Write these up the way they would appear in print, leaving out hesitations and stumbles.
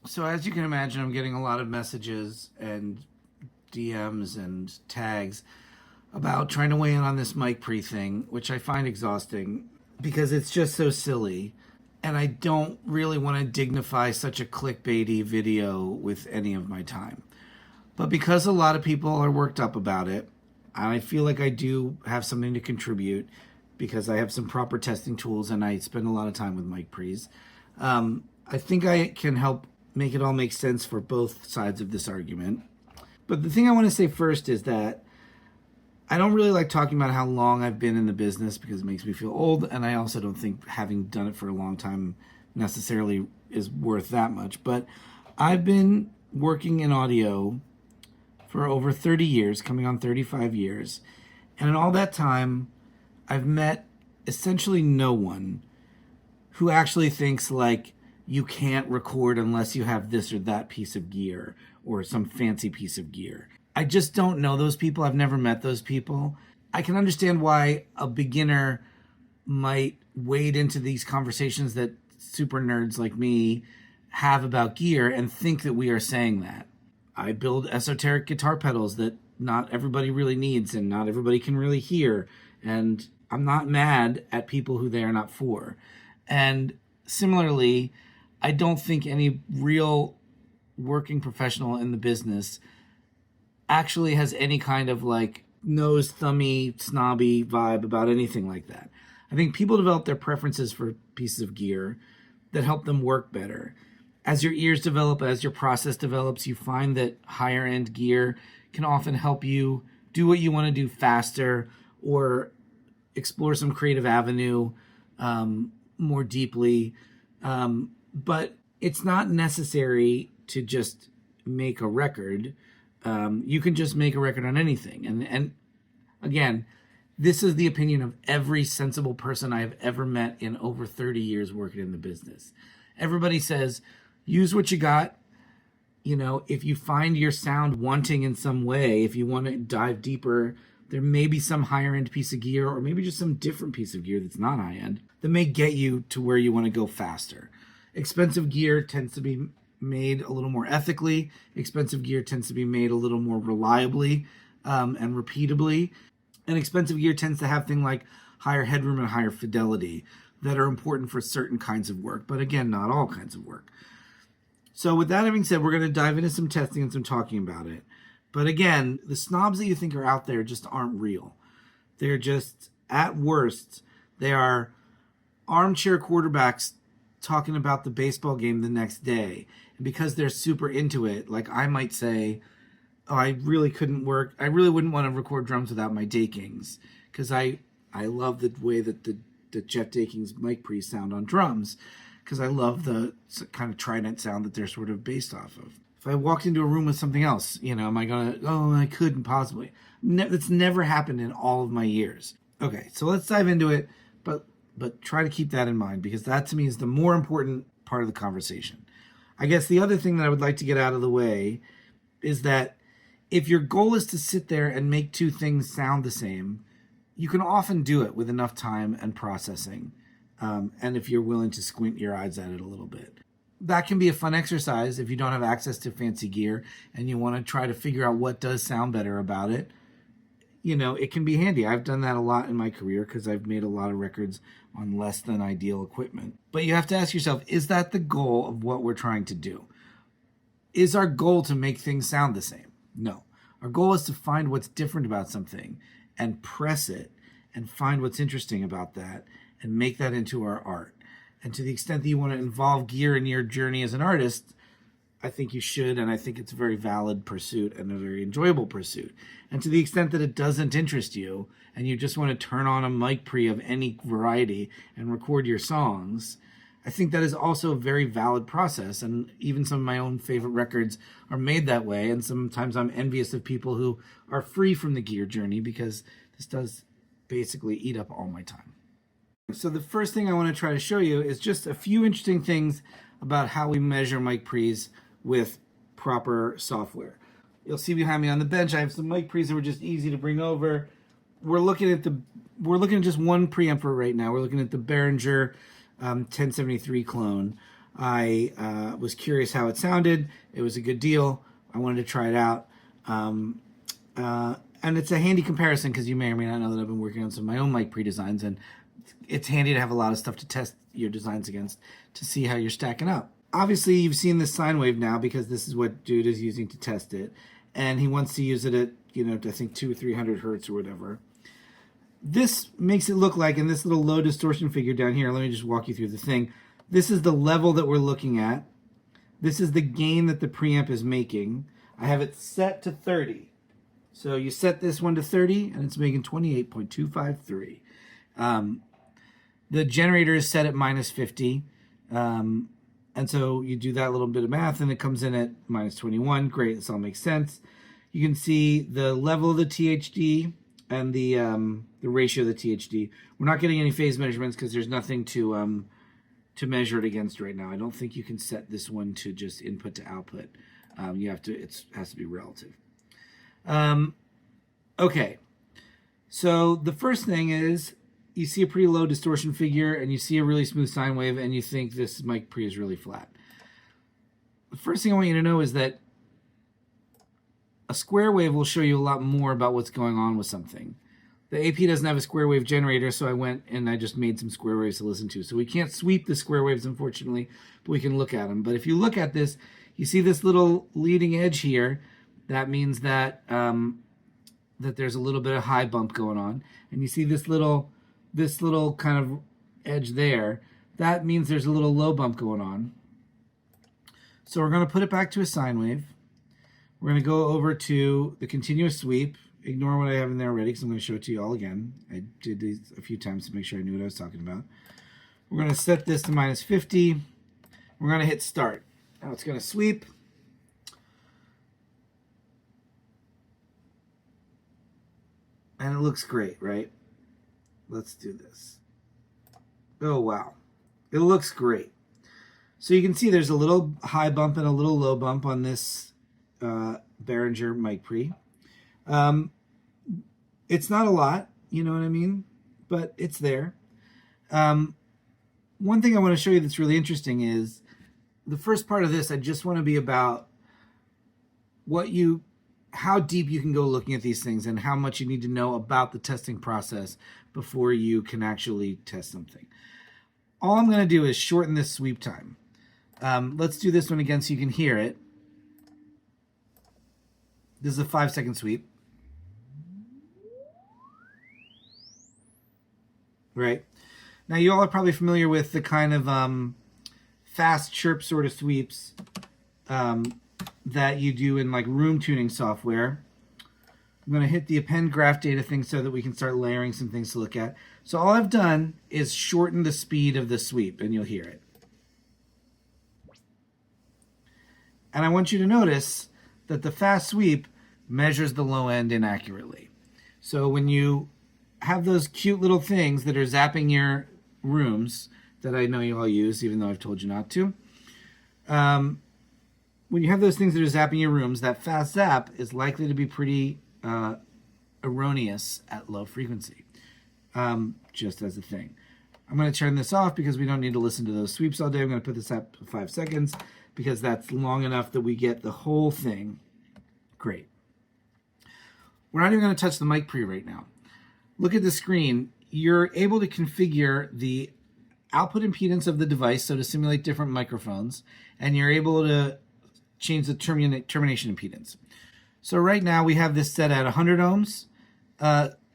So as you can imagine, I'm getting a lot of messages and DMs and tags about trying to weigh in on this mic pre thing, which I find exhausting because it's just so silly. And I don't really want to dignify such a clickbaity video with any of my time. But because a lot of people are worked up about it, I feel like I do have something to contribute because I have some proper testing tools and I spend a lot of time with mic pre's. I think I can help make it all make sense for both sides of this argument. But the thing I want to say first is that I don't really like talking about how long I've been in the business because it makes me feel old, and I also don't think having done it for a long time necessarily is worth that much. But I've been working in audio for over 30 years, coming on 35 years. And in all that time, I've met essentially no one who actually thinks like you can't record unless you have this or that piece of gear or some fancy piece of gear. I just don't know those people. I've never met those people. I can understand why a beginner might wade into these conversations that super nerds like me have about gear and think that we are saying that. I build esoteric guitar pedals that not everybody really needs and not everybody can really hear. And I'm not mad at people who they are not for. And similarly, I don't think any real working professional in the business actually has any kind of like nose thummy snobby vibe about anything like that. I think people develop their preferences for pieces of gear that help them work better. As your ears develop, as your process develops, you find that higher end gear can often help you do what you want to do faster or explore some creative avenue more deeply. But it's not necessary to just make a record. You can just make a record on anything. And again, this is the opinion of every sensible person I have ever met in over 30 years working in the business. Everybody says, use what you got. You know, if you find your sound wanting in some way, if you want to dive deeper, there may be some higher end piece of gear or maybe just some different piece of gear that's not high end that may get you to where you want to go faster. Expensive gear tends to be made a little more ethically. Expensive gear tends to be made a little more reliably and repeatably. And expensive gear tends to have things like higher headroom and higher fidelity that are important for certain kinds of work. But again, not all kinds of work. So with that having said, we're going to dive into some testing and some talking about it. But again, the snobs that you think are out there just aren't real. They're just, at worst, they are armchair quarterbacks talking about the baseball game the next day. And because they're super into it, like I might say, oh, I really wouldn't want to record drums without my Dakings. Because I love the way that the Jeff Dakings mic pre sound on drums. Because I love the kind of trident sound that they're sort of based off of. If I walked into a room with something else, you know, am I going to, oh, I couldn't possibly. That's never happened in all of my years. Okay, so let's dive into it, but try to keep that in mind because that to me is the more important part of the conversation. I guess the other thing that I would like to get out of the way is that if your goal is to sit there and make two things sound the same, you can often do it with enough time and processing. And if you're willing to squint your eyes at it a little bit. That can be a fun exercise if you don't have access to fancy gear and you want to try to figure out what does sound better about it. You know, it can be handy. I've done that a lot in my career because I've made a lot of records on less than ideal equipment. But you have to ask yourself, is that the goal of what we're trying to do? Is our goal to make things sound the same? No. Our goal is to find what's different about something and press it and find what's interesting about that and make that into our art. And to the extent that you want to involve gear in your journey as an artist, I think you should, and I think it's a very valid pursuit and a very enjoyable pursuit. And to the extent that it doesn't interest you, and you just want to turn on a mic pre of any variety and record your songs, I think that is also a very valid process. And even some of my own favorite records are made that way. And sometimes I'm envious of people who are free from the gear journey because this does basically eat up all my time. So the first thing I want to try to show you is just a few interesting things about how we measure mic pre's with proper software. You'll see behind me on the bench, I have some mic pre's that were just easy to bring over. We're looking at just one preamp right now. We're looking at the Behringer 1073 clone. I was curious how it sounded. It was a good deal. I wanted to try it out. And it's a handy comparison because you may or may not know that I've been working on some of my own mic pre-designs, and it's handy to have a lot of stuff to test your designs against to see how you're stacking up. Obviously, you've seen this sine wave now because this is what dude is using to test it, and he wants to use it at, I think 200 or 300 hertz or whatever. This makes it look like, in this little low distortion figure down here, let me just walk you through the thing. This is the level that we're looking at. This is the gain that the preamp is making. I have it set to 30. So you set this one to 30, and it's making 28.253. The generator is set at minus 50. And so you do that little bit of math, and it comes in at minus 21. Great, this all makes sense. You can see the level of the THD and the ratio of the THD. We're not getting any phase measurements because there's nothing to measure it against right now. I don't think you can set this one to just input to output. You have to. It has to be relative. Okay. So the first thing is you see a pretty low distortion figure and you see a really smooth sine wave and you think this mic pre is really flat. The first thing I want you to know is that a square wave will show you a lot more about what's going on with something. The AP doesn't have a square wave generator, so I went and I just made some square waves to listen to. So we can't sweep the square waves, unfortunately, but we can look at them. But if you look at this, you see this little leading edge here. That means that that there's a little bit of high bump going on. And you see this little kind of edge there. That means there's a little low bump going on. So we're going to put it back to a sine wave. We're going to go over to the continuous sweep. Ignore what I have in there already because I'm going to show it to you all again. I did these a few times to make sure I knew what I was talking about. We're going to set this to minus 50. We're going to hit start. Now it's going to sweep. And it looks great, right? Let's do this. Oh, wow. It looks great. So you can see there's a little high bump and a little low bump on this Behringer mic pre. It's not a lot, you know what I mean? But it's there. One thing I want to show you that's really interesting is the first part of this, I just want to be about how deep you can go looking at these things and how much you need to know about the testing process before you can actually test something. All I'm going to do is shorten this sweep time. Let's do this one again so you can hear it. This is a 5-second sweep. Right. Now you all are probably familiar with the kind of fast chirp sort of sweeps that you do in like room tuning software. I'm going to hit the append graph data thing so that we can start layering some things to look at. So all I've done is shorten the speed of the sweep, and you'll hear it. And I want you to notice that the fast sweep measures the low end inaccurately. So when you have those cute little things that are zapping your rooms that I know you all use, even though I've told you not to, when you have those things that are zapping your rooms, that fast zap is likely to be pretty erroneous at low frequency, just as a thing. I'm going to turn this off because we don't need to listen to those sweeps all day. I'm going to put this up to 5 seconds because that's long enough that we get the whole thing. Great. We're not even going to touch the mic pre right now. Look at the screen. You're able to configure the output impedance of the device, so to simulate different microphones, and you're able to change the termination impedance. So right now we have this set at 100 ohms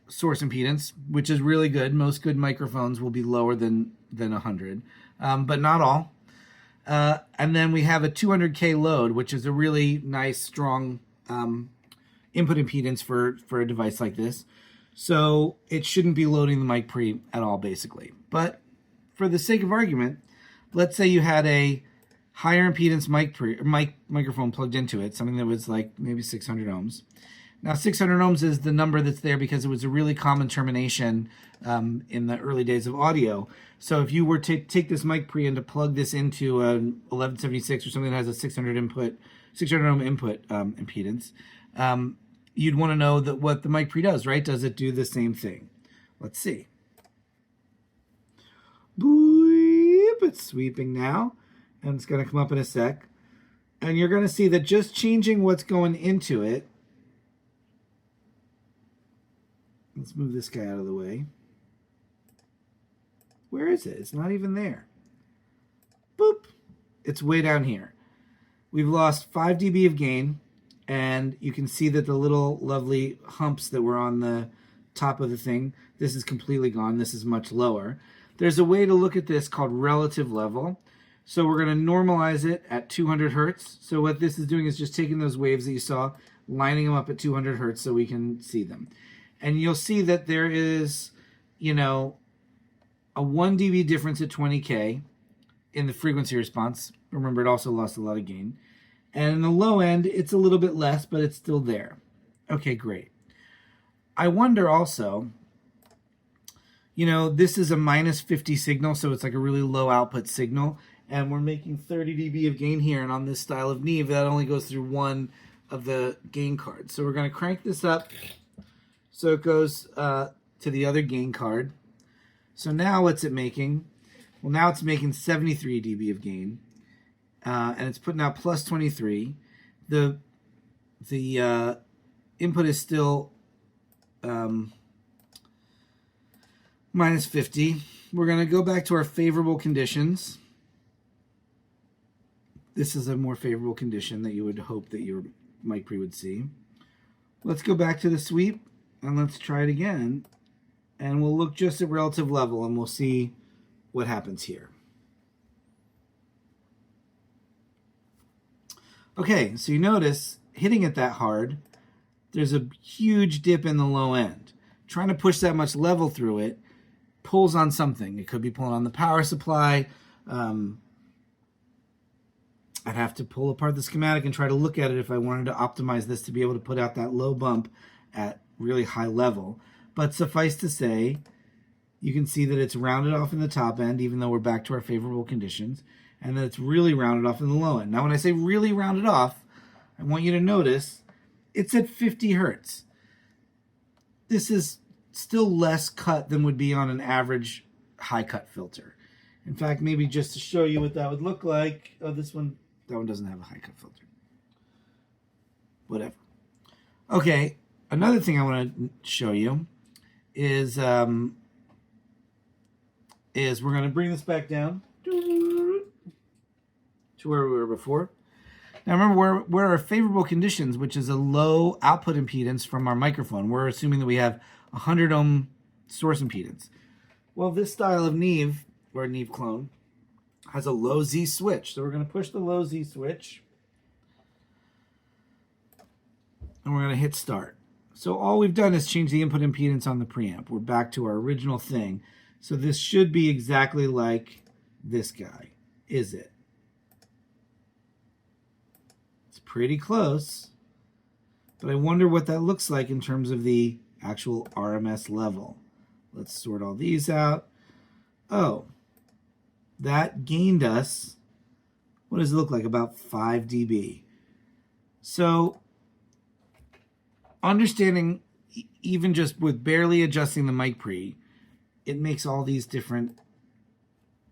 source impedance, which is really good. Most good microphones will be lower than 100, but not all. And then we have a 200K load, which is a really nice, strong input impedance for a device like this. So it shouldn't be loading the mic pre at all, basically. But for the sake of argument, let's say you had a higher impedance microphone plugged into it, something that was like maybe 600 ohms. Now 600 ohms is the number that's there because it was a really common termination in the early days of audio. So if you were to take this mic pre and to plug this into an 1176 or something that has a 600 ohm input impedance, you'd want to know that what the mic pre does, right? Does it do the same thing? Let's see. Boop, it's sweeping now. and it's going to come up in a sec. And you're going to see that just changing what's going into it. Let's move this guy out of the way. Where is it? It's not even there. Boop. It's way down here. We've lost 5 dB of gain, and you can see that the little lovely humps that were on the top of the thing, this is completely gone. This is much lower. There's a way to look at this called relative level. So we're going to normalize it at 200 hertz. So what this is doing is just taking those waves that you saw, lining them up at 200 hertz so we can see them. And you'll see that there is, you know, a 1 dB difference at 20K in the frequency response. Remember, it also lost a lot of gain. And in the low end, it's a little bit less, but it's still there. Okay, great. I wonder also, you know, this is a minus 50 signal, so it's like a really low output signal. And we're making 30 dB of gain here. And on this style of Neve, that only goes through one of the gain cards. So we're going to crank this up so it goes to the other gain card. So now what's it making? Well, now it's making 73 dB of gain. And it's putting out plus 23. The input is still minus 50. We're going to go back to our favorable conditions. This is a more favorable condition that you would hope that your mic pre would see. Let's go back to the sweep and let's try it again. And we'll look just at relative level and we'll see what happens here. Okay, so you notice hitting it that hard, there's a huge dip in the low end. Trying to push that much level through it pulls on something. It could be pulling on the power supply. I'd have to pull apart the schematic and try to look at it if I wanted to optimize this to be able to put out that low bump at really high level. But suffice to say, you can see that it's rounded off in the top end, even though we're back to our favorable conditions, and that it's really rounded off in the low end. Now, when I say really rounded off, I want you to notice it's at 50 hertz. This is still less cut than would be on an average high cut filter. In fact, maybe just to show you what that would look like. Oh, that one doesn't have a high cut filter. Whatever. Okay, another thing I want to show you is we're going to bring this back down to where we were before. Now remember, where our favorable conditions, which is a low output impedance from our microphone, we're assuming that we have 100 ohm source impedance. Well, this style of Neve, or Neve clone, has a low Z switch. So we're going to push the low Z switch, and we're going to hit start. So all we've done is change the input impedance on the preamp. We're back to our original thing. So this should be exactly like this guy. Is it? It's pretty close, but I wonder what that looks like in terms of the actual RMS level. Let's sort all these out. Oh, that gained us, what does it look like? About 5 dB. So understanding, even just with barely adjusting the mic pre, it makes all this different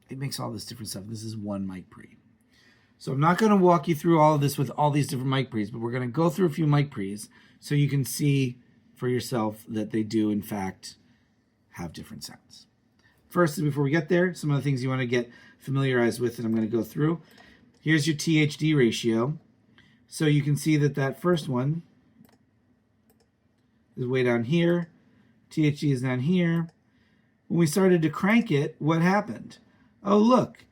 stuff. This is one mic pre. So I'm not going to walk you through all of this with all these different mic pre's, but we're going to go through a few mic pre's so you can see for yourself that they do, in fact, have different sounds. First, before we get there, some of the things you want to get familiarized with that I'm going to go through. Here's your THD ratio. So you can see that that first one is way down here. THD is down here. When we started to crank it, what happened? Oh, look.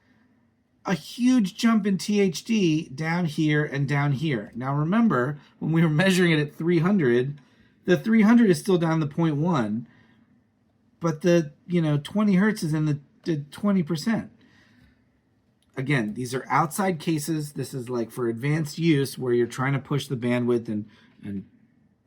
A huge jump in THD down here and down here. Now remember, when we were measuring it at 300, the 300 is still down to 0.1, but the 20 hertz is in the 20%. Again, these are outside cases. This is like for advanced use where you're trying to push the bandwidth and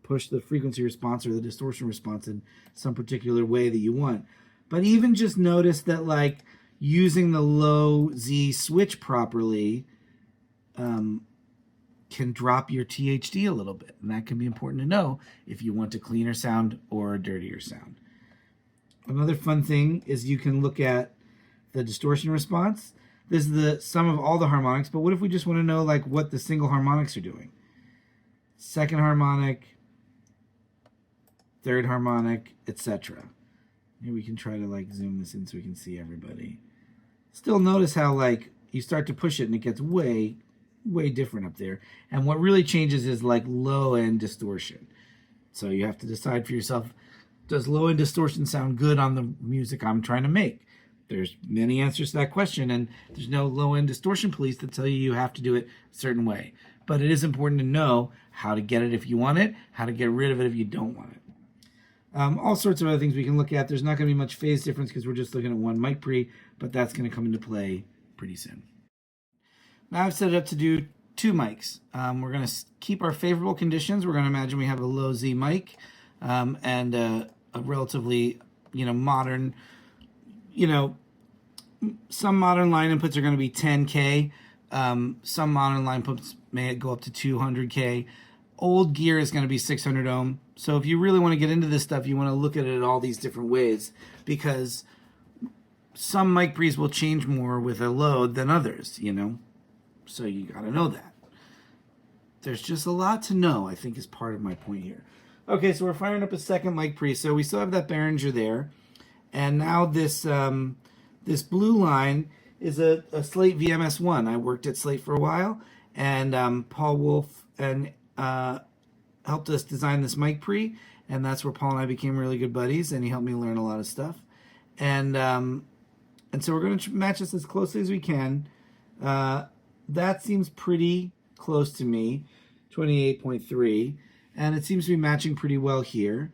push the frequency response or the distortion response in some particular way that you want. But even just notice that, like, using the low Z switch properly can drop your THD a little bit. And that can be important to know if you want a cleaner sound or a dirtier sound. Another fun thing is you can look at the distortion response. This is the sum of all the harmonics, but what if we just want to know like what the single harmonics are doing? Second harmonic, third harmonic, etc. Maybe we can try to like zoom this in so we can see everybody. Still notice how like you start to push it and it gets way different up there. And what really changes is like low end distortion. So you have to decide for yourself, does low end distortion sound good on the music I'm trying to make? There's many answers to that question, and there's no low end distortion police that tell you have to do it a certain way. But it is important to know how to get it if you want it, how to get rid of it if you don't want it. All sorts of other things we can look at. There's not going to be much phase difference because we're just looking at one mic pre, but that's going to come into play pretty soon. Now I've set it up to do two mics. We're going to keep our favorable conditions. We're going to imagine we have a low Z mic and a relatively, modern, some modern line inputs are going to be 10K. Some modern line inputs may go up to 200K. Old gear is going to be 600 ohm. So if you really want to get into this stuff, you want to look at it all these different ways, because some mic pre's will change more with a load than others, So you got to know that. There's just a lot to know, I think, is part of my point here. Okay, so we're firing up a second mic pre. So we still have that Behringer there. And now this this blue line is a Slate VMS1. I worked at Slate for a while, and Paul Wolf and helped us design this mic pre, and that's where Paul and I became really good buddies, and he helped me learn a lot of stuff. And so we're going to match this as closely as we can. That seems pretty close to me, 28.3, and it seems to be matching pretty well here.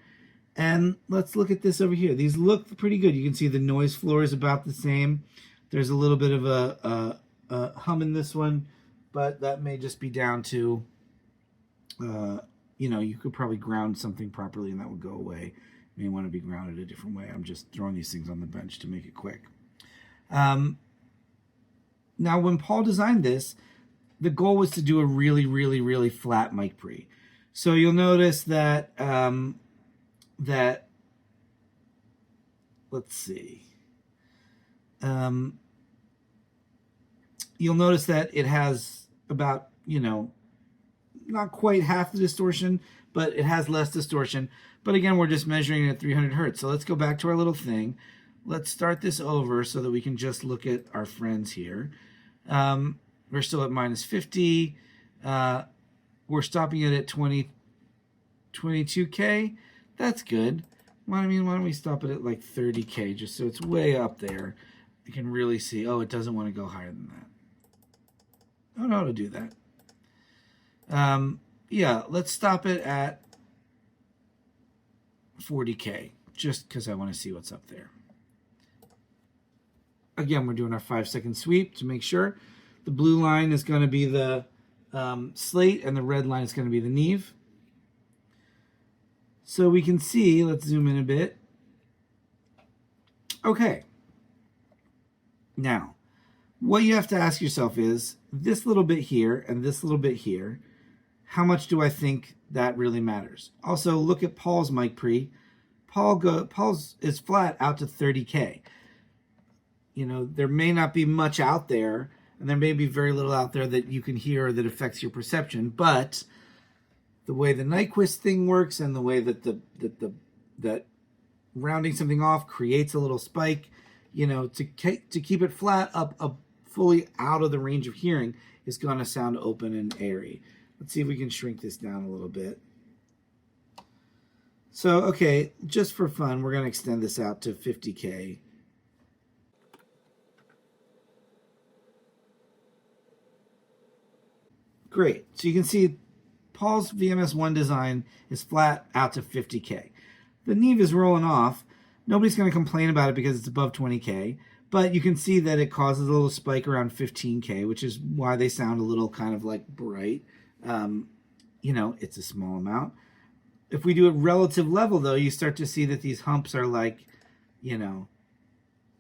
And let's look at this over here. These look pretty good. You can see the noise floor is about the same. There's a little bit of a hum in this one, but that may just be down to, you could probably ground something properly and that would go away. You may want to be grounded a different way. I'm just throwing these things on the bench to make it quick. Now, when Paul designed this, the goal was to do a really, really, really flat mic pre. So you'll notice that, let's see. You'll notice that it has about, not quite half the distortion, but it has less distortion. But again, we're just measuring it at 300 hertz. So let's go back to our little thing. Let's start this over so that we can just look at our friends here. We're still at minus 50. We're stopping it at 22K. That's good. Why don't we stop it at like 30K just so it's way up there. You can really see, it doesn't want to go higher than that. I don't know how to do that. Yeah, let's stop it at 40K just because I want to see what's up there. Again, we're doing our 5-second sweep to make sure. The blue line is going to be the Slate and the red line is going to be the Neve. So we can see, let's zoom in a bit. Okay. Now, what you have to ask yourself is, this little bit here and this little bit here, how much do I think that really matters? Also, look at Paul's mic pre. Paul's is flat out to 30K. There may not be much out there, and there may be very little out there that you can hear that affects your perception, but the way the Nyquist thing works and the way that that rounding something off creates a little spike, to keep it flat up fully out of the range of hearing is going to sound open and airy. Let's see if we can shrink this down a little bit. So, okay, just for fun, we're going to extend this out to 50K. Great. So you can see Paul's VMS1 design is flat out to 50K. The Neve is rolling off. Nobody's going to complain about it because it's above 20K, but you can see that it causes a little spike around 15K, which is why they sound a little kind of like bright. It's a small amount. If we do a relative level, though, you start to see that these humps are like, they're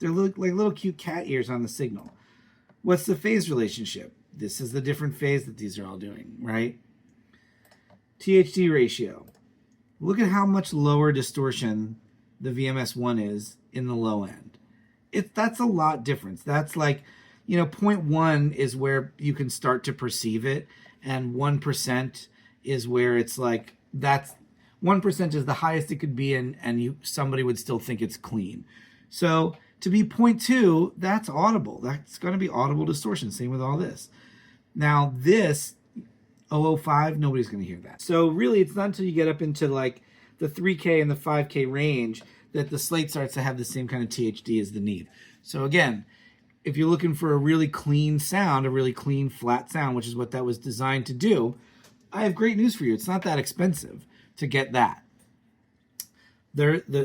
like little cute cat ears on the signal. What's the phase relationship? This is the different phase that these are all doing, right? THD ratio. Look at how much lower distortion the VMS1 is in the low end. That's a lot difference. That's like you know, 0.1 is where you can start to perceive it, and 1% is where it's like, that's 1% is the highest it could be, and somebody would still think it's clean. So to be 0.2, that's audible. That's going to be audible distortion. Same with all this. Now this 005, nobody's going to hear that. So really, it's not until you get up into like the 3K and the 5K range that the slate starts to have the same kind of THD as the Neve. So again, if you're looking for a really clean sound, a really clean flat sound, which is what that was designed to do, I have great news for you. It's not that expensive to get that.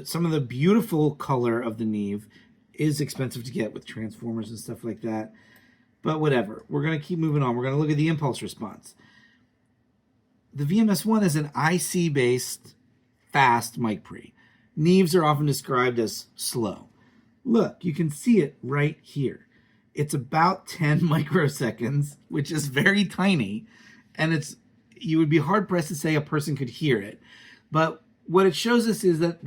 Some of the beautiful color of the Neve is expensive to get with transformers and stuff like that. But whatever. We're going to keep moving on. We're going to look at the impulse response. The VMS-1 is an IC-based fast mic pre. Neves are often described as slow. Look, you can see it right here. It's about 10 microseconds, which is very tiny, and you would be hard pressed to say a person could hear it. But what it shows us is that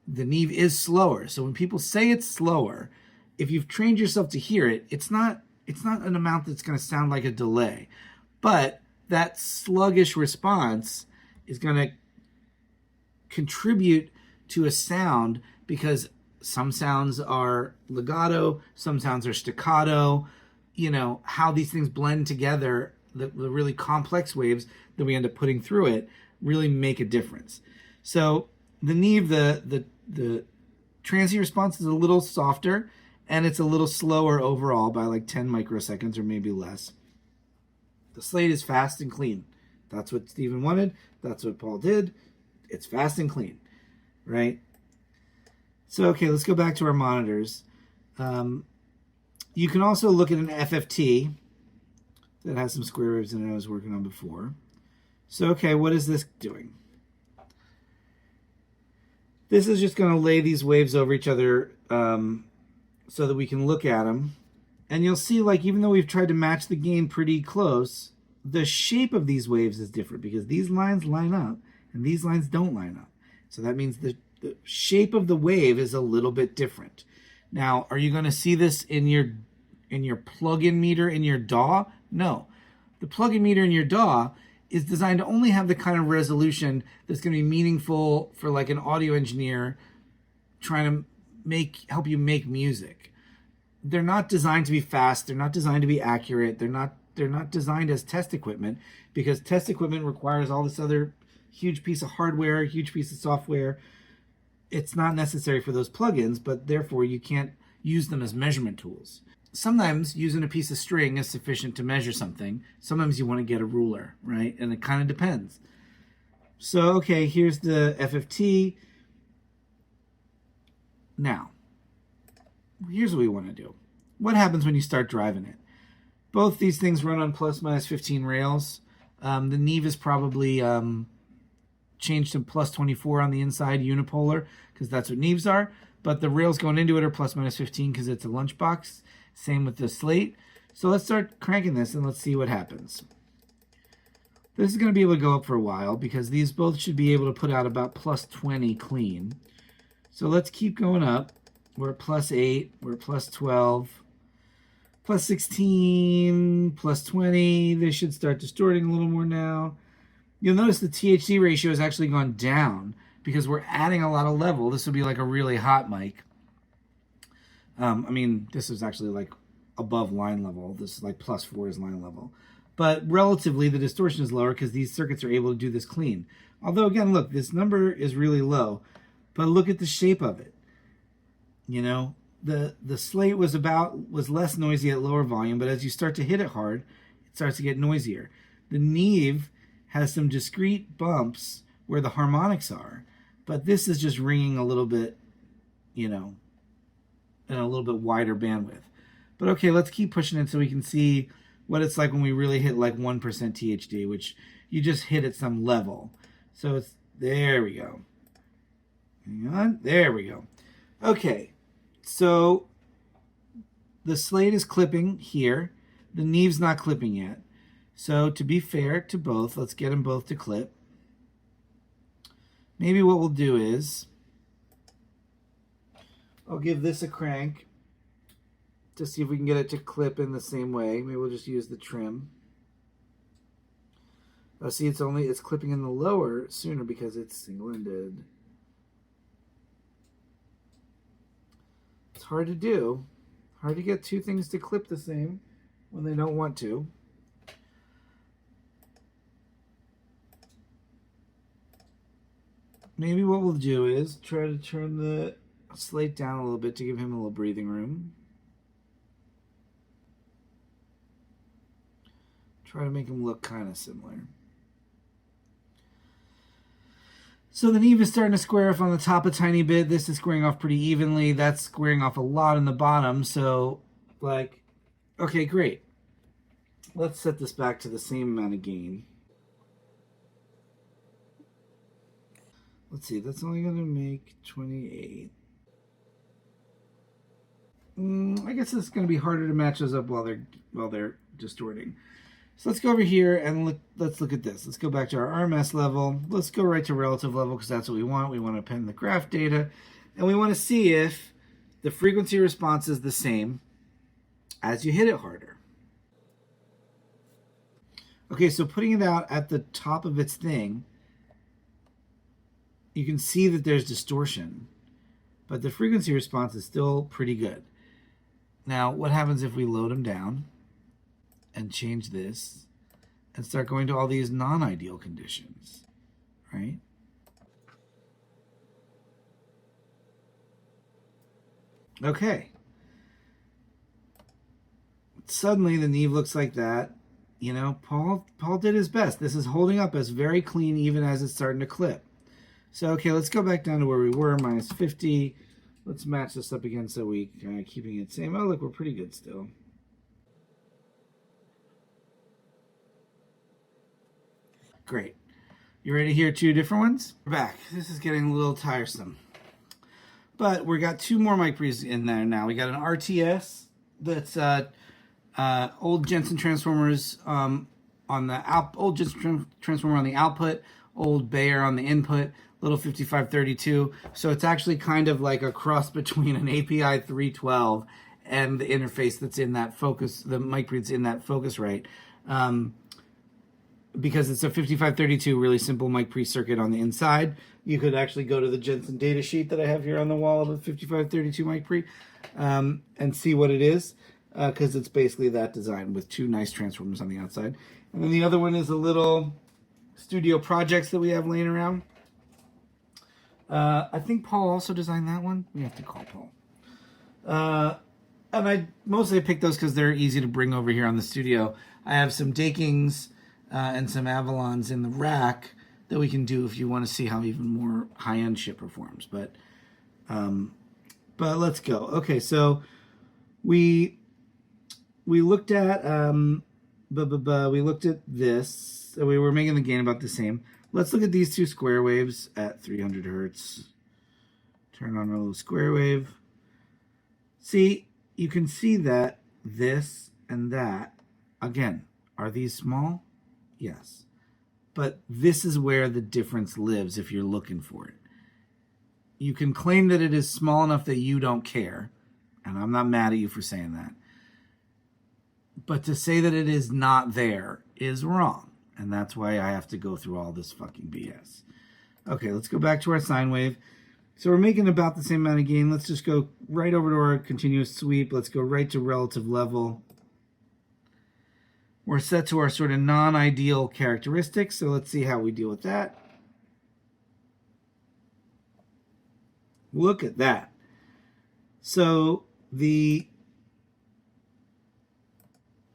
the Neve is slower. So when people say it's slower, if you've trained yourself to hear it, it's not an amount that's going to sound like a delay. But that sluggish response is going to contribute to a sound, because some sounds are legato, some sounds are staccato. You know, how these things blend together, the really complex waves that we end up putting through it really make a difference. So the Neve, the transient response is a little softer, and it's a little slower overall by like 10 microseconds or maybe less. The slate is fast and clean. That's what Stephen wanted. That's what Paul did. It's fast and clean, right? So, okay, let's go back to our monitors. You can also look at an FFT that has some square waves in it I was working on before. So, okay, what is this doing? This is just going to lay these waves over each other so that we can look at them. And you'll see, like, even though we've tried to match the gain pretty close, the shape of these waves is different because these lines line up and these lines don't line up. So that means the shape of the wave is a little bit different. Now, are you going to see this in your plug-in meter in your DAW? No. The plug-in meter in your DAW is designed to only have the kind of resolution that's going to be meaningful for like an audio engineer trying to help you make music. They're not designed to be fast. They're not designed to be accurate. They're not designed as test equipment, because test equipment requires all this other huge piece of hardware, huge piece of software. It's not necessary for those plugins, but therefore you can't use them as measurement tools. Sometimes using a piece of string is sufficient to measure something. Sometimes you want to get a ruler, right? And it kind of depends. So, okay, here's the FFT. Now, here's what we want to do. What happens when you start driving it? Both these things run on plus minus 15 rails. The Neve is probably changed to plus 24 on the inside, unipolar, because that's what Neves are. But the rails going into it are plus minus 15 because it's a lunchbox. Same with the slate. So let's start cranking this and let's see what happens. This is going to be able to go up for a while because these both should be able to put out about plus 20 clean. So let's keep going up. We're at plus 8, we're at plus 12, plus 16, plus 20. They should start distorting a little more now. You'll notice the THD ratio has actually gone down because we're adding a lot of level. This would be like a really hot mic. I mean, this is actually like above line level. This is like plus 4 is line level. But relatively, the distortion is lower because these circuits are able to do this clean. Although, again, look, this number is really low. But look at the shape of it. You know, the slate was less noisy at lower volume, but as you start to hit it hard, it starts to get noisier. The Neve has some discrete bumps where the harmonics are, but this is just ringing a little bit, you know, in a little bit wider bandwidth. But okay, let's keep pushing it so we can see what it's like when we really hit like 1% THD, which you just hit at some level. So it's, there we go. Hang on, there we go. Okay, so the slate is clipping here. The Neve's not clipping yet. So to be fair to both, let's get them both to clip. Maybe what we'll do is, I'll give this a crank to see if we can get it to clip in the same way. Maybe we'll just use the trim. Oh, see, it's clipping in the lower sooner because it's single-ended. It's hard to do. Hard to get two things to clip the same when they don't want to. Maybe what we'll do is try to turn the slate down a little bit to give him a little breathing room. Try to make him look kind of similar. So the Neve is starting to square off on the top a tiny bit. This is squaring off pretty evenly. That's squaring off a lot on the bottom. So, like, okay, great. Let's set this back to the same amount of gain. Let's see, that's only going to make 28. I guess it's going to be harder to match those up while they're distorting. So let's go over here and let's look at this. Let's go back to our RMS level. Let's go right to relative level because that's what we want. We want to append the graph data. And we want to see if the frequency response is the same as you hit it harder. Okay, so putting it out at the top of its thing, you can see that there's distortion, but the frequency response is still pretty good. Now, what happens if we load them down and change this and start going to all these non-ideal conditions, right? Okay. Suddenly the Neve looks like that. You know, Paul did his best. This is holding up as very clean even as it's starting to clip. So, okay, let's go back down to where we were, minus 50. Let's match this up again so we keeping it same. Oh, look, we're pretty good still. Great. You ready to hear two different ones? We're back. This is getting a little tiresome. But we got two more mic pre's in there now. We got an RTS that's old Jensen transformers on the old Jensen transformer on the output, old Bayer on the input, little 5532. So it's actually kind of like a cross between an API 312 and the interface that's in that focus, the mic pre's in that Focusrite. Because it's a 5532 really simple mic pre circuit on the inside. You could actually go to the Jensen data sheet that I have here on the wall of a 5532 mic pre and see what it is, because it's basically that design with two nice transformers on the outside. And then the other one is a little studio projects that we have laying around. I think Paul also designed that one. We have to call Paul. And I mostly picked those because they're easy to bring over here on the studio. I have some Dakings and some Avalons in the rack that we can do if you want to see how even more high-end shit performs. But let's go. Okay, so we looked at we looked at this. So we were making the gain about the same. Let's look at these two square waves at 300 hertz. Turn on our little square wave. See, you can see that this and that, again, are these small? Yes. But this is where the difference lives if you're looking for it. You can claim that it is small enough that you don't care, and I'm not mad at you for saying that. But to say that it is not there is wrong, and that's why I have to go through all this fucking BS. Okay, let's go back to our sine wave. So we're making about the same amount of gain. Let's just go right over to our continuous sweep. Let's go right to relative level. We're set to our sort of non-ideal characteristics, so let's see how we deal with that. Look at that. So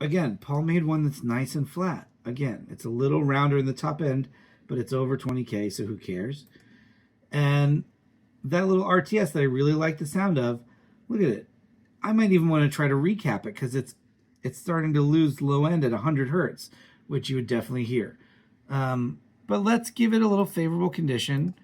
again, Paul made one that's nice and flat. Again, it's a little rounder in the top end, but it's over 20K, so who cares? And that little RTS that I really like the sound of, look at it. I might even want to try to recap it because it's starting to lose low end at 100 hertz, which you would definitely hear. But let's give it a little favorable condition.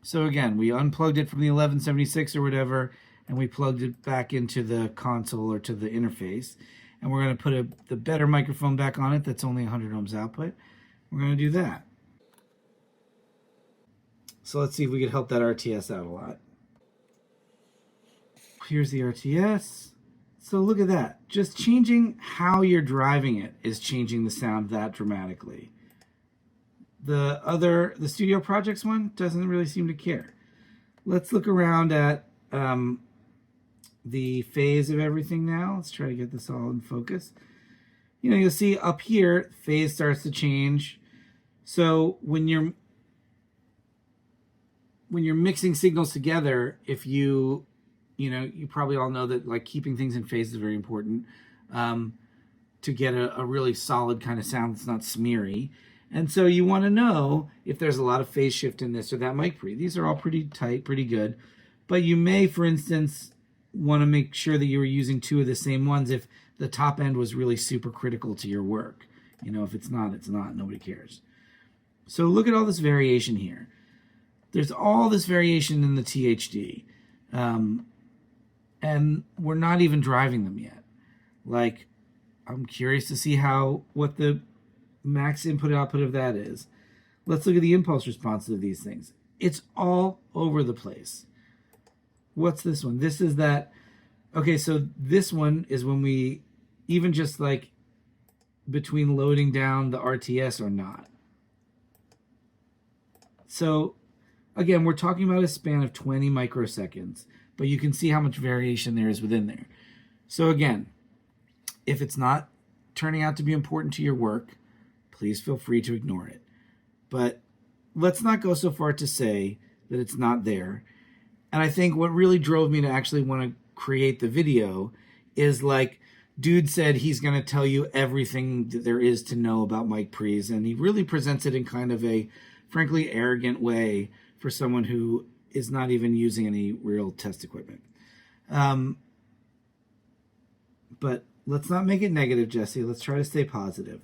So again, we unplugged it from the 1176 or whatever, and we plugged it back into the console or to the interface. And we're going to put the better microphone back on it that's only 100 ohms output. We're going to do that. So let's see if we can help that RTS out a lot. Here's the RTS. So look at that. Just changing how you're driving it is changing the sound that dramatically. The Studio Projects one doesn't really seem to care. Let's look around at the phase of everything now. Let's try to get this all in focus. You know, you'll see up here, phase starts to change. So when you're mixing signals together, if you probably all know that like keeping things in phase is very important to get a really solid kind of sound that's not smeary. And so you want to know if there's a lot of phase shift in this or that mic pre. These are all pretty tight, pretty good. But you may, for instance, want to make sure that you were using two of the same ones if the top end was really super critical to your work. You know, if it's not, it's not. Nobody cares. So look at all this variation here. There's all this variation in the THD. And we're not even driving them yet. Like, I'm curious to see what the max input output of that is. Let's look at the impulse response of these things. It's all over the place. What's this one? This is that. Okay, so this one is when we even just like between loading down the RTS or not. So again, we're talking about a span of 20 microseconds, but you can see how much variation there is within there. So again, if it's not turning out to be important to your work, please feel free to ignore it. But let's not go so far to say that it's not there. And I think what really drove me to actually want to create the video is like, dude said he's going to tell you everything that there is to know about mic pre's, and he really presents it in kind of a frankly arrogant way for someone who is not even using any real test equipment. But let's not make it negative, Jesse. Let's try to stay positive.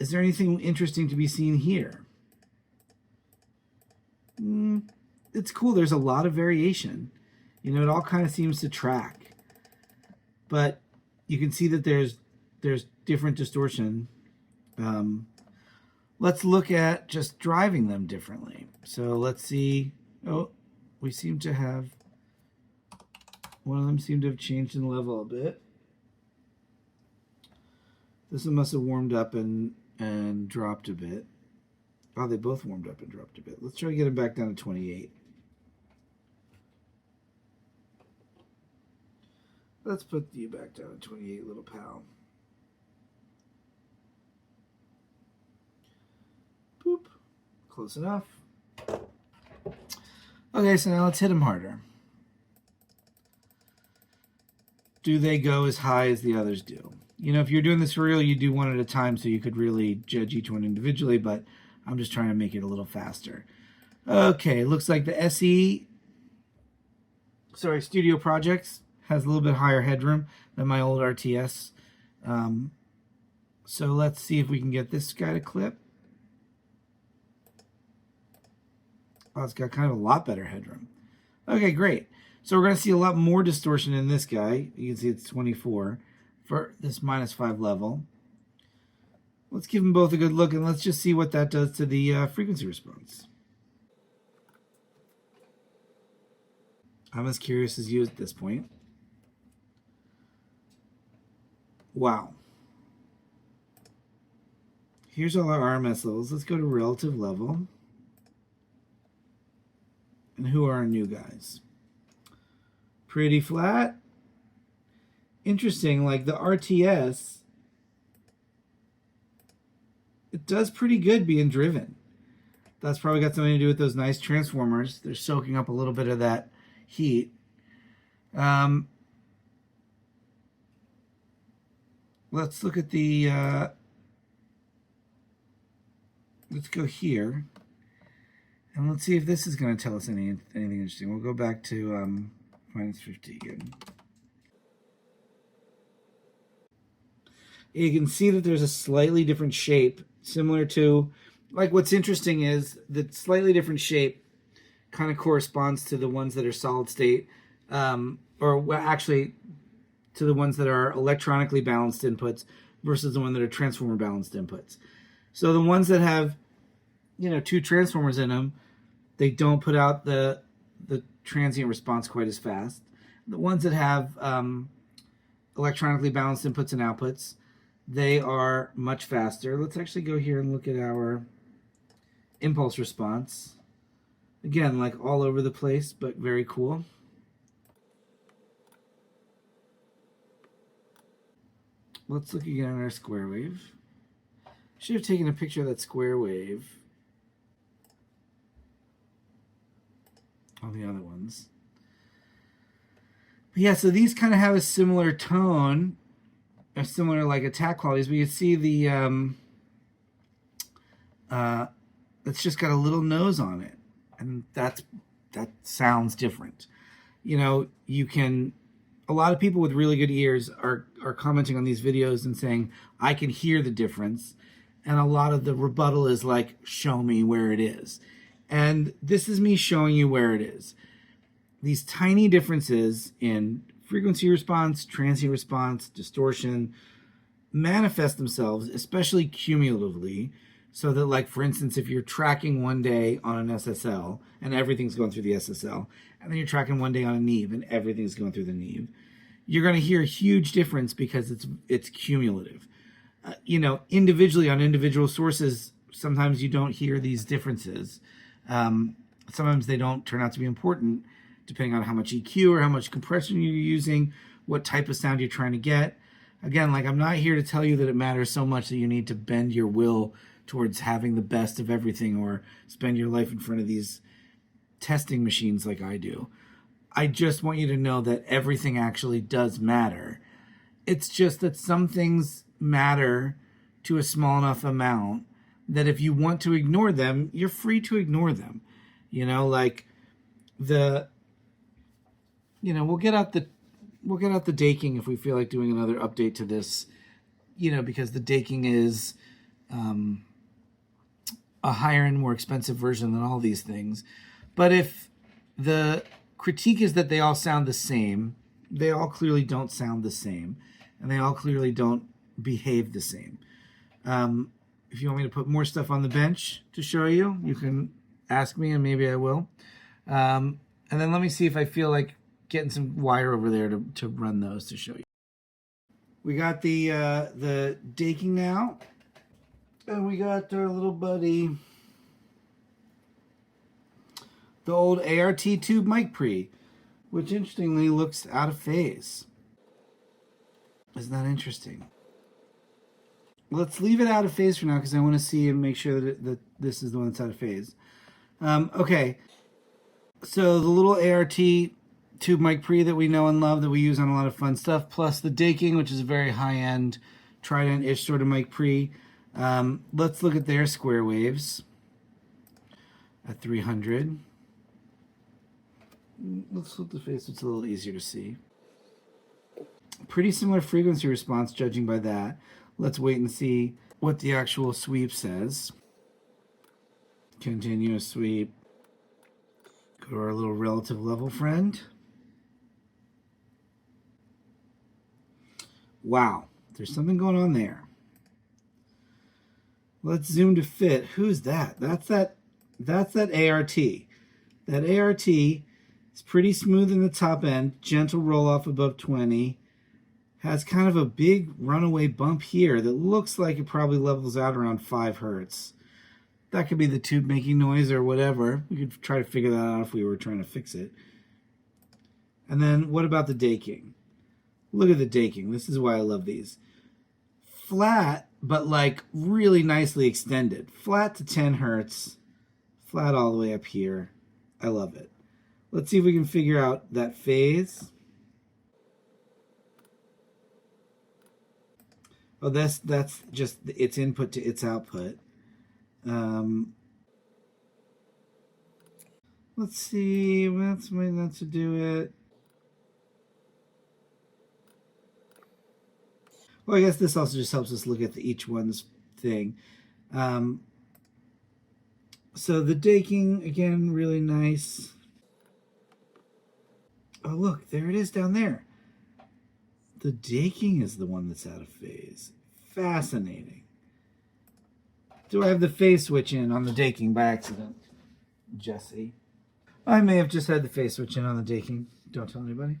Is there anything interesting to be seen here? It's cool. There's a lot of variation. You know, it all kind of seems to track. But you can see that there's different distortion. Let's look at just driving them differently. So let's see. Oh, we seem to have, one of them seemed to have changed in level a bit. This one must have warmed up and dropped a bit. Oh, they both warmed up and dropped a bit. Let's try to get them back down to 28. Let's put you back down to 28, little pal. Boop. Close enough. Okay, so now let's hit them harder. Do they go as high as the others do? You know, if you're doing this for real, you do one at a time so you could really judge each one individually, but I'm just trying to make it a little faster. Okay, looks like the Studio Projects has a little bit higher headroom than my old RTS. So let's see if we can get this guy to clip. Oh, it's got kind of a lot better headroom. Okay, great. So we're going to see a lot more distortion in this guy. You can see it's 24 for this -5 level. Let's give them both a good look, and let's just see what that does to the frequency response. I'm as curious as you at this point. Wow. Here's all our RMS levels. Let's go to relative level. And who are our new guys? Pretty flat. Interesting, like the RTS, it does pretty good being driven. That's probably got something to do with those nice transformers. They're soaking up a little bit of that heat. Let's look at the, let's go here. And let's see if this is going to tell us anything interesting. We'll go back to -50 again. You can see that there's a slightly different shape, similar to, like, what's interesting is that slightly different shape kind of corresponds to the ones that are solid state, actually to the ones that are electronically balanced inputs versus the one that are transformer balanced inputs. So the ones that have, you know, two transformers in them, they don't put out the transient response quite as fast. The ones that have electronically balanced inputs and outputs. They are much faster. Let's actually go here and look at our impulse response. Again, like all over the place, but very cool. Let's look again at our square wave. Should have taken a picture of that square wave on the other ones. But yeah, so these kind of have a similar tone, a similar like attack qualities, but you see the it's just got a little nose on it, and that sounds different. You know, you can, a lot of people with really good ears are commenting on these videos and saying, I can hear the difference. And a lot of the rebuttal is like, show me where it is. And this is me showing you where it is. These tiny differences in frequency response, transient response, distortion manifest themselves, especially cumulatively, so that, like, for instance, if you're tracking one day on an SSL and everything's going through the SSL, and then you're tracking one day on a Neve and everything's going through the Neve, you're going to hear a huge difference because it's cumulative. You know, individually on individual sources, sometimes you don't hear these differences. Sometimes they don't turn out to be important, depending on how much EQ or how much compression you're using, what type of sound you're trying to get. Again, like, I'm not here to tell you that it matters so much that you need to bend your will towards having the best of everything or spend your life in front of these testing machines like I do. I just want you to know that everything actually does matter. It's just that some things matter to a small enough amount that if you want to ignore them, you're free to ignore them. You know, like we'll get out the daking if we feel like doing another update to this, because the daking is a higher and more expensive version than all these things. But if the critique is that they all sound the same, they all clearly don't sound the same, and they all clearly don't behave the same. If you want me to put more stuff on the bench to show you, you can ask me and maybe I will. And then let me see if I feel like getting some wire over there to run those to show you. We got the daking now, and we got our little buddy, the old ART tube mic pre, which interestingly looks out of phase. Isn't that interesting? Let's leave it out of phase for now because I want to see and make sure that this is the one that's out of phase. Okay, so the little ART tube mic pre that we know and love, that we use on a lot of fun stuff, plus the daking, which is a very high-end Trident-ish sort of mic pre. Let's look at their square waves at 300. Let's flip the face so it's a little easier to see. Pretty similar frequency response, judging by that. Let's wait and see what the actual sweep says. Continuous sweep. Go to our little relative level friend. Wow, there's something going on there. Let's zoom to fit. Who's that? That's that ART. That ART is pretty smooth in the top end, gentle roll off above 20. Has kind of a big runaway bump here that looks like it probably levels out around 5 hertz. That could be the tube making noise or whatever. We could try to figure that out if we were trying to fix it. And then what about the daking? Look at the daking. This is why I love these. Flat, but like really nicely extended. Flat to 10 hertz. Flat all the way up here. I love it. Let's see if we can figure out that phase. Oh, that's just its input to its output. Let's see. That's maybe not to do it. Well, I guess this also just helps us look at each one's thing. So the daking, again, really nice. Oh, look, there it is down there. The daking is the one that's out of phase. Fascinating. Do I have the phase switch in on the daking by accident, Jesse? I may have just had the phase switch in on the daking. Don't tell anybody.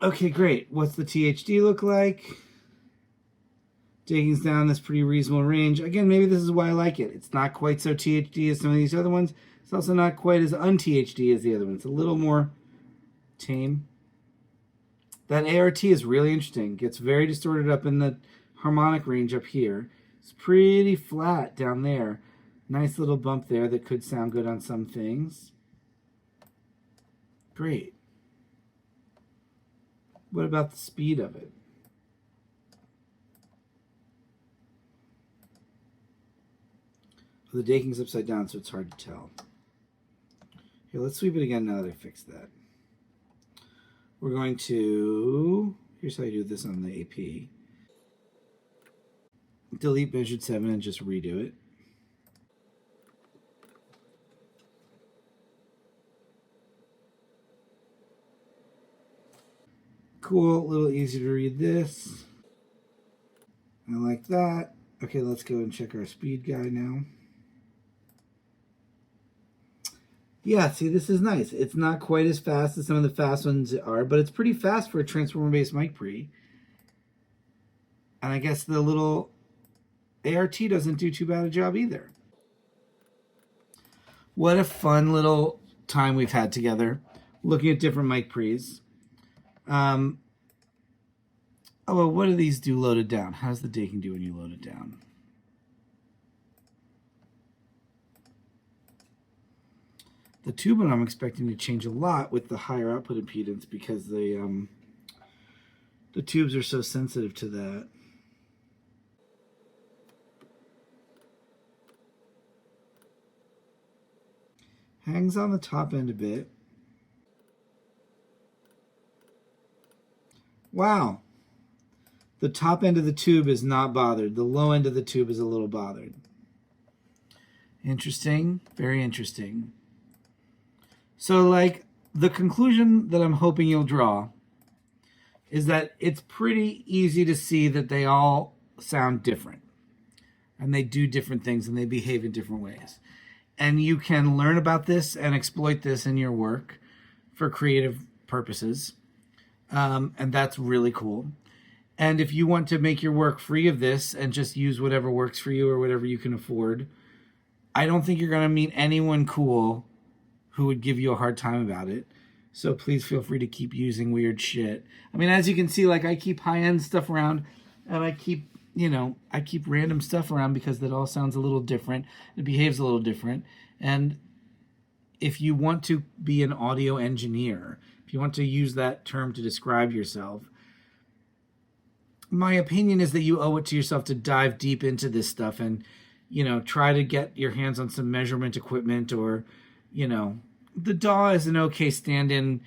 Okay, great. What's the THD look like? Digging's down this pretty reasonable range. Again, maybe this is why I like it. It's not quite so THD as some of these other ones. It's also not quite as un-THD as the other ones. It's a little more tame. That ART is really interesting. Gets very distorted up in the harmonic range up here. It's pretty flat down there. Nice little bump there that could sound good on some things. Great. What about the speed of it? The daking's upside down, so it's hard to tell. Here, let's sweep it again now that I fixed that. We're going to, here's how you do this on the AP. Delete measured 7 and just redo it. Cool, a little easier to read this. I like that. Okay, let's go and check our speed guide now. Yeah, see, this is nice. It's not quite as fast as some of the fast ones are, but it's pretty fast for a transformer-based mic pre. And I guess the little ART doesn't do too bad a job either. What a fun little time we've had together, looking at different mic pre's. Oh, well, what do these do loaded down? How does the daking do when you load it down? The tube I'm expecting to change a lot with the higher output impedance because the tubes are so sensitive to that. Hangs on the top end a bit. Wow. The top end of the tube is not bothered. The low end of the tube is a little bothered. Interesting. Very interesting. So, like, the conclusion that I'm hoping you'll draw is that it's pretty easy to see that they all sound different. And they do different things and they behave in different ways. And you can learn about this and exploit this in your work for creative purposes. And that's really cool. And if you want to make your work free of this and just use whatever works for you or whatever you can afford, I don't think you're going to meet anyone cool who would give you a hard time about it. So please feel free to keep using weird shit. I mean, as you can see, like, I keep high-end stuff around and I keep, I keep random stuff around because that all sounds a little different. It behaves a little different. And if you want to be an audio engineer, if you want to use that term to describe yourself, my opinion is that you owe it to yourself to dive deep into this stuff and, try to get your hands on some measurement equipment or, the DAW is an okay stand-in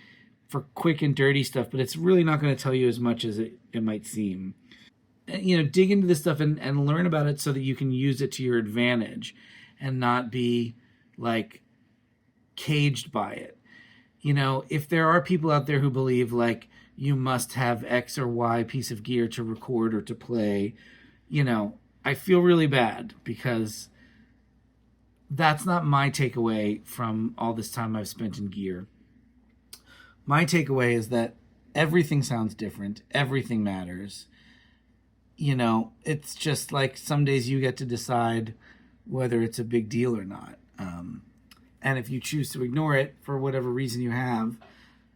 for quick and dirty stuff, but it's really not going to tell you as much as it might seem. Dig into this stuff and learn about it so that you can use it to your advantage and not be, like, caged by it. If there are people out there who believe, like, you must have X or Y piece of gear to record or to play, I feel really bad because that's not my takeaway from all this time I've spent in gear. My takeaway is that everything sounds different. Everything matters. It's just like some days you get to decide whether it's a big deal or not. And if you choose to ignore it for whatever reason you have,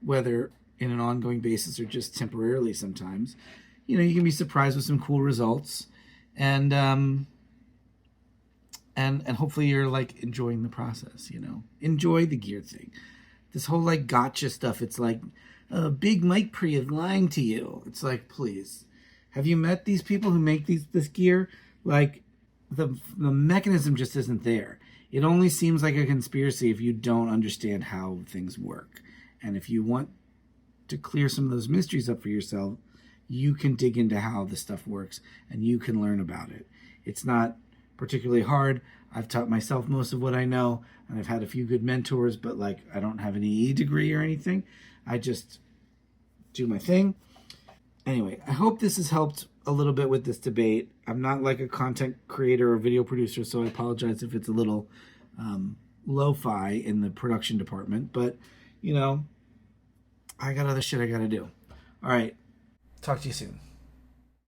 whether in an ongoing basis or just temporarily sometimes, you can be surprised with some cool results. And hopefully you're, like, enjoying the process, Enjoy the gear thing. This whole, like, gotcha stuff, it's like, a big mic pre is lying to you. It's like, please. Have you met these people who make this gear? Like, the mechanism just isn't there. It only seems like a conspiracy if you don't understand how things work. And if you want to clear some of those mysteries up for yourself, you can dig into how the stuff works and you can learn about it. It's not particularly hard. I've taught myself most of what I know, and I've had a few good mentors, but, like, I don't have an EE degree or anything. I just do my thing. Anyway, I hope this has helped a little bit with this debate. I'm not like a content creator or video producer, so I apologize if it's a little lo-fi in the production department, but, I got other shit I gotta do. All right. Talk to you soon.